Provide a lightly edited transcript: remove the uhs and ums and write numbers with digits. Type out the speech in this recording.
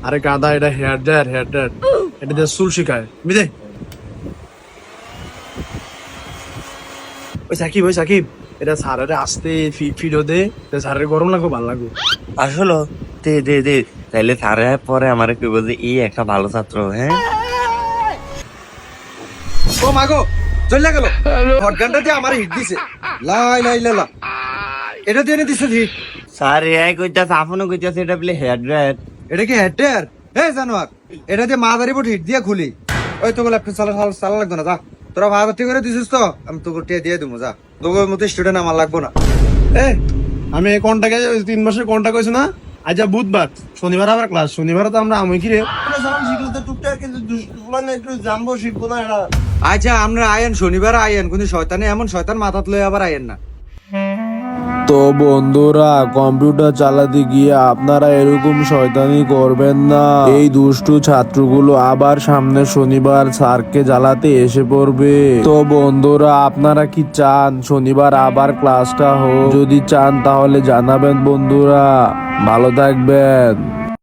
আরে গাদা, এটা হেয়ার ড্রায়ার, হেয়ার ড্রায়ার। এটা দিয়ে চুল শিখায় বুঝলে। ওই সাকিব, এটা স্যারের আসতে ফিরো দে, স্যারের গরম লাগবে, ভালো লাগবে। আসলে দে দে দে, তাইলে স্যারে পরে আমার কি বলছে এই একটা ভালো ছাত্র। হ্যাঁ, ও মাগো, চলে গেল। হটগানটা দিয়ে আমার হিট দিছে। লাই লাই লা লা, এটা দিয়ে এনে দিছে হিট। স্যার এই কইতাছে, আপনও কইতাছে এটা বলে হেয়ার ড্রায়ার। এটা কি হেডের? হে জানোয়ার, এটা দিয়ে মাদারি বোর্ড হিট দিয়ে খুলি। ওই তোকে ল্যাপটপ চালা লাগতো না, যা। তোরা ভাড়াতি করে দিছিস তো, আমি তোকে টিয়া দিয়ে দেবো, যা। তোকে মতো স্টুডেন্ট আমার লাগবো না। এ আমি এই কন্টাকে 3 মাসের কন্টাক্ট হয়েছে না, আজ বুধবার, শনিবার আবার ক্লাস। শনিবার তো আমরা আমি কি রে আচ্ছা আমরা আয়েন, শনিবার আয়েন, কিন্তু শয়তানে এমন শয়তান মাথাত লয়ে আবার আয়েন না। তো বন্ধুরা, কম্পিউটার চালাতে গিয়ে আপনারা এরকম শয়তানি করবেন না। এই দুষ্টু ছাত্রগুলো আবার সামনে শনিবার স্যারকে জ্বালাতে এসে পড়বে। তো বন্ধুরা, আপনারা কি চান শনিবার আবার ক্লাসটা হোক? যদি চান তাহলে জানাবেন বন্ধুরা। ভালো থাকবেন।